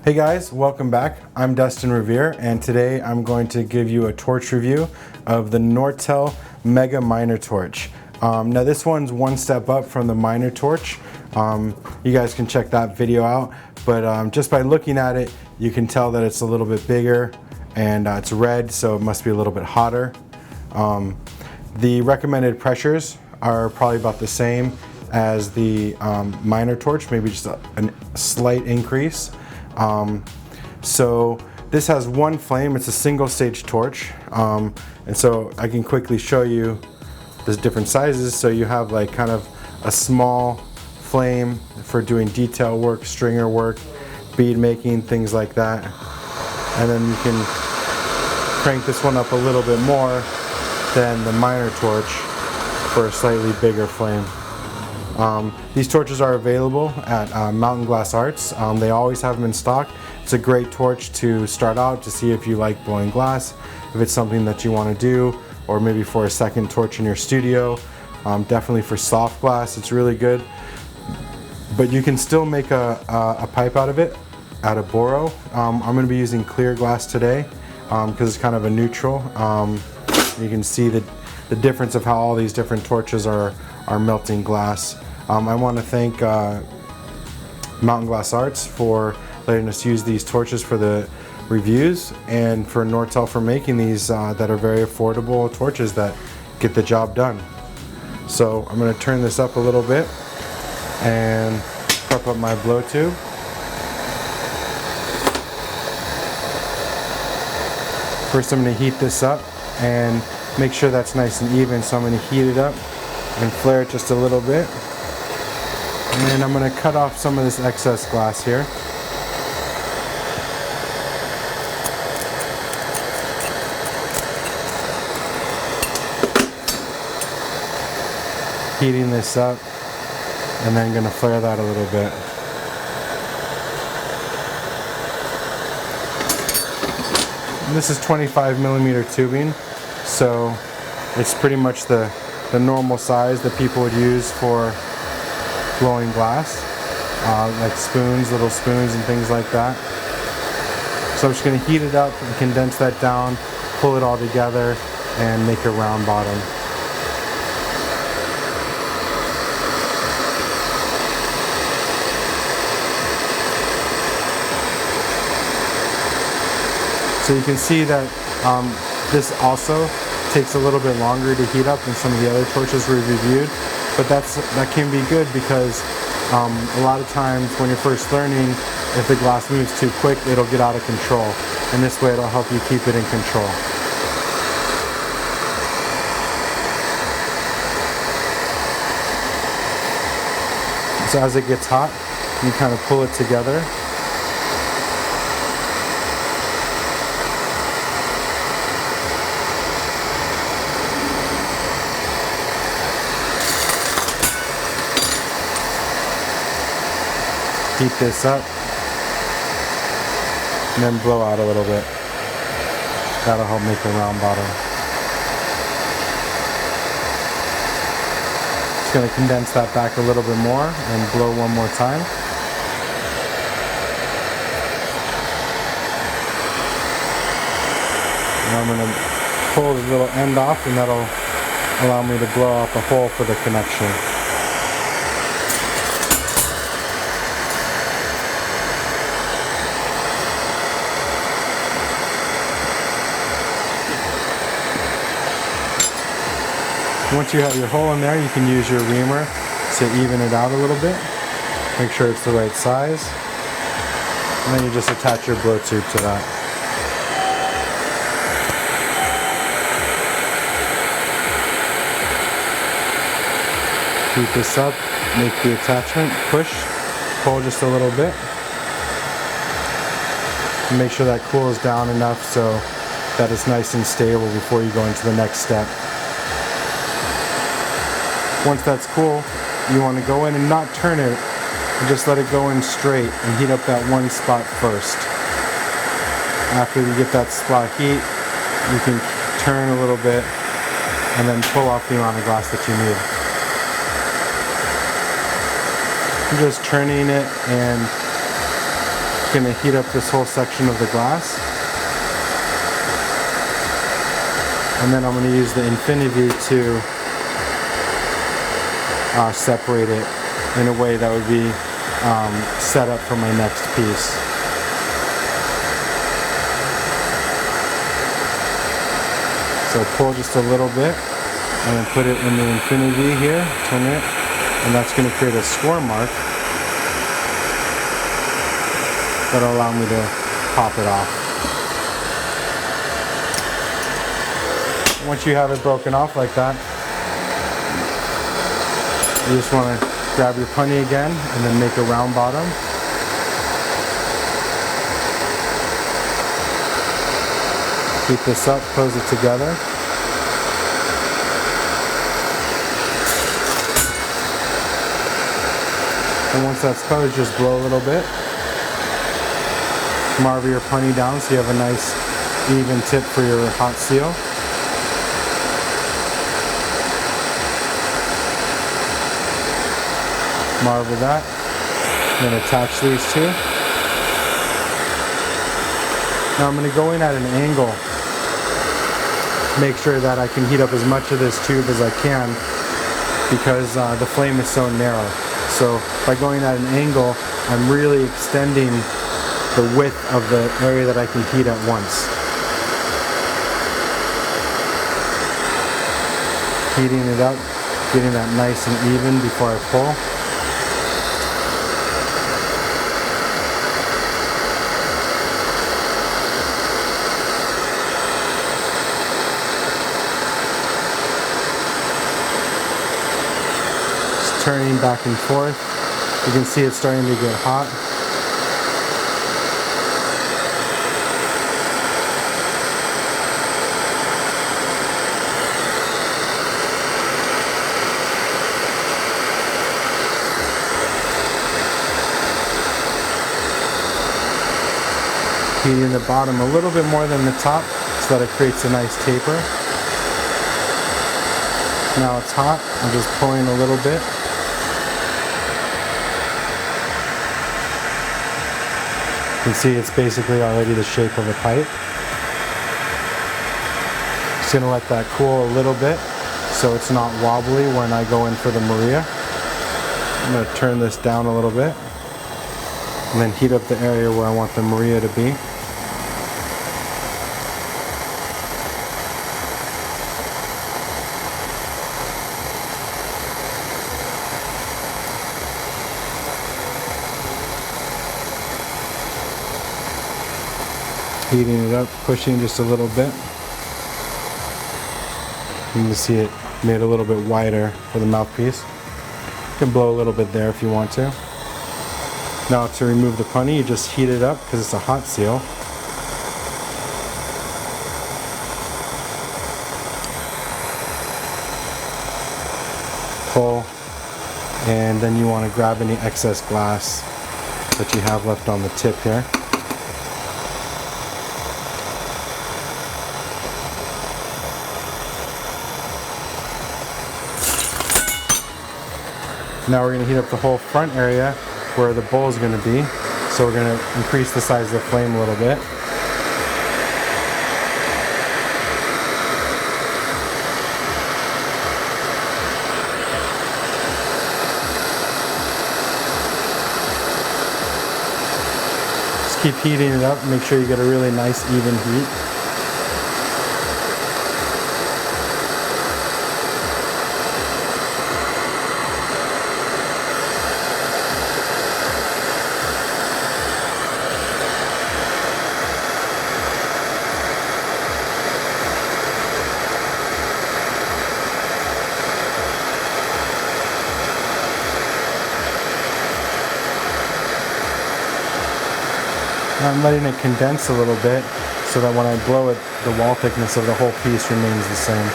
Hey guys, welcome back. I'm Dustin Revere, and today I'm going to give you a torch review of the Nortel Mega Miner Torch. Now this one's one step up from the Miner Torch. You guys can check that video out, but just by looking at it, you can tell that it's a little bit bigger, and it's red, so it must be a little bit hotter. The recommended pressures are probably about the same as the Miner Torch, maybe just a slight increase. So this has one flame, it's a single stage torch, and so I can quickly show you the different sizes. So you have like kind of a small flame for doing detail work, stringer work, bead making, things like that, and then you can crank this one up a little bit more than the Miner Torch for a slightly bigger flame. These torches are available at Mountain Glass Arts. They always have them in stock. It's a great torch to start out to see if you like blowing glass, if it's something that you want to do, or maybe for a second torch in your studio. Definitely for soft glass, it's really good. But you can still make a pipe out of it, out of boro. I'm going to be using clear glass today because it's kind of a neutral. You can see the difference of how all these different torches are melting glass. I want to thank Mountain Glass Arts for letting us use these torches for the reviews, and for Nortel for making these that are very affordable torches that get the job done. So I'm going to turn this up a little bit and prep up my blow tube. First I'm going to heat this up and make sure that's nice and even, so I'm going to heat it up and flare it just a little bit. And then I'm going to cut off some of this excess glass here. Heating this up, and then going to flare that a little bit. And this is 25mm tubing, so it's pretty much the normal size that people would use for blowing glass, like spoons, little spoons and things like that. So I'm just going to heat it up and condense that down, pull it all together, and make a round bottom. So you can see that this also takes a little bit longer to heat up than some of the other torches we've reviewed, but that can be good because a lot of times when you're first learning, if the glass moves too quick, it'll get out of control, and this way it'll help you keep it in control. So as it gets hot, you kind of pull it together. Heat this up, and then blow out a little bit. That'll help make a round bottom. Just going to condense that back a little bit more and blow one more time. And I'm going to pull the little end off, and that'll allow me to blow out the hole for the connection. Once you have your hole in there, you can use your reamer to even it out a little bit. Make sure it's the right size. And then you just attach your blow tube to that. Heat this up, make the attachment, push, pull just a little bit. And make sure that cools down enough so that it's nice and stable before you go into the next step. Once that's cool, you want to go in and not turn it, and just let it go in straight and heat up that one spot first. After you get that spot heat, you can turn a little bit and then pull off the amount of glass that you need. I'm just turning it and going to heat up this whole section of the glass. And then I'm going to use the Infinity to separate it in a way that would be set up for my next piece. So pull just a little bit and then put it in the Infinity here, turn it, and that's going to create a score mark that'll allow me to pop it off. Once you have it broken off like that, you just want to grab your punny again and then make a round bottom. Heat this up, close it together. And once that's closed, just blow a little bit. Marver your punny down so you have a nice even tip for your hot seal. Marver that, then attach these two. Now I'm going to go in at an angle, make sure that I can heat up as much of this tube as I can because the flame is so narrow. So by going at an angle, I'm really extending the width of the area that I can heat at once. Heating it up, getting that nice and even before I pull. Turning back and forth. You can see it's starting to get hot. Heating the bottom a little bit more than the top so that it creates a nice taper. Now it's hot. I'm just pulling a little bit. You can see it's basically already the shape of a pipe. Just going to let that cool a little bit so it's not wobbly when I go in for the Maria. I'm going to turn this down a little bit and then heat up the area where I want the Maria to be. Heating it up, pushing just a little bit. You can see it made a little bit wider for the mouthpiece. You can blow a little bit there if you want to. Now to remove the punny, you just heat it up because it's a hot seal. Pull, and then you want to grab any excess glass that you have left on the tip here. Now we're going to heat up the whole front area where the bowl is going to be. So we're going to increase the size of the flame a little bit. Just keep heating it up. Make sure you get a really nice even heat. I'm letting it condense a little bit so that when I blow it, the wall thickness of the whole piece remains the same.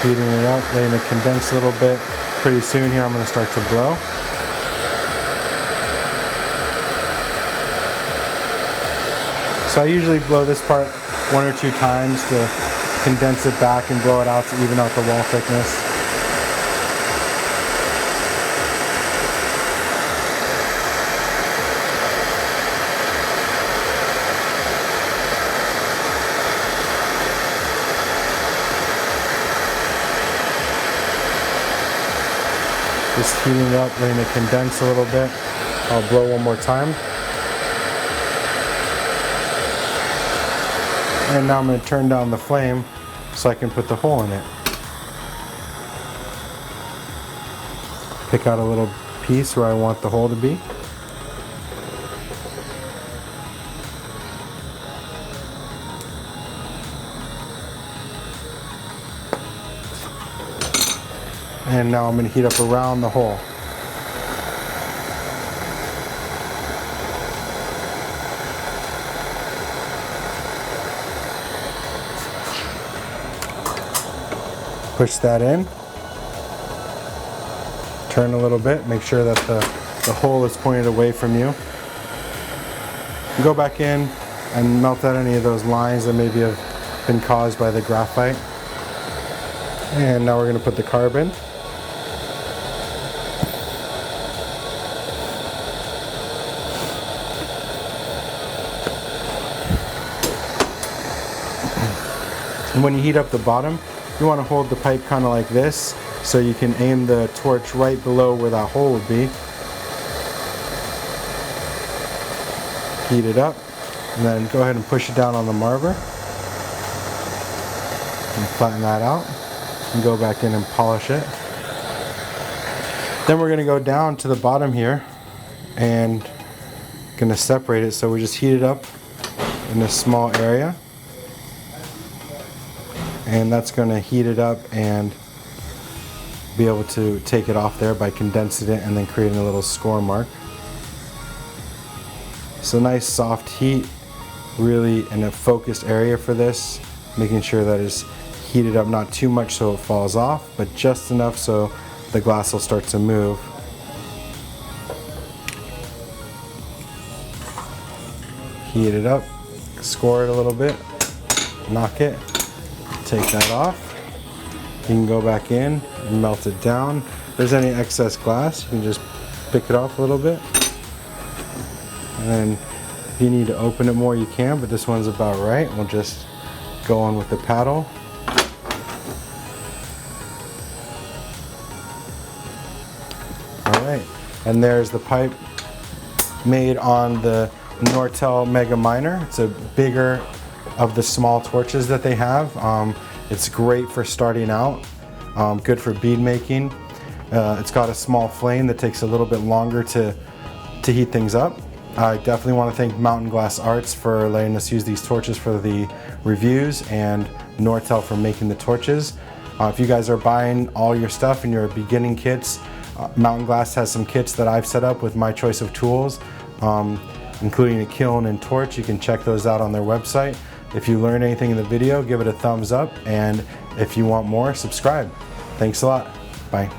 Heating it up, letting it condense a little bit. Pretty soon here I'm going to start to blow. So I usually blow this part 1 or 2 times to condense it back and blow it out to even out the wall thickness. Just heating it up, letting it condense a little bit. I'll blow one more time. And now I'm going to turn down the flame so I can put the hole in it. Pick out a little piece where I want the hole to be. And now I'm going to heat up around the hole. Push that in. Turn a little bit, make sure that the hole is pointed away from you. Go back in and melt out any of those lines that maybe have been caused by the graphite. And now we're going to put the carb in. And when you heat up the bottom, you want to hold the pipe kind of like this so you can aim the torch right below where that hole would be. Heat it up and then go ahead and push it down on the marber and flatten that out and go back in and polish it. Then we're going to go down to the bottom here and going to separate it, so we just heat it up in a small area. And that's going to heat it up and be able to take it off there by condensing it and then creating a little score mark. So nice soft heat, really in a focused area for this, making sure that it's heated up not too much so it falls off, but just enough so the glass will start to move. Heat it up, score it a little bit, knock it. Take that off. You can go back in and melt it down. If there's any excess glass, you can just pick it off a little bit. And then if you need to open it more, you can, but this one's about right. We'll just go on with the paddle. All right, and there's the pipe made on the Nortel Mega Miner. It's a bigger of the small torches that they have. It's great for starting out, good for bead making. It's got a small flame that takes a little bit longer to heat things up. I definitely want to thank Mountain Glass Arts for letting us use these torches for the reviews, and Nortel for making the torches. If you guys are buying all your stuff and your beginning kits, Mountain Glass has some kits that I've set up with my choice of tools, including a kiln and torch. You can check those out on their website. If you learned anything in the video, give it a thumbs up, and if you want more, subscribe. Thanks a lot. Bye.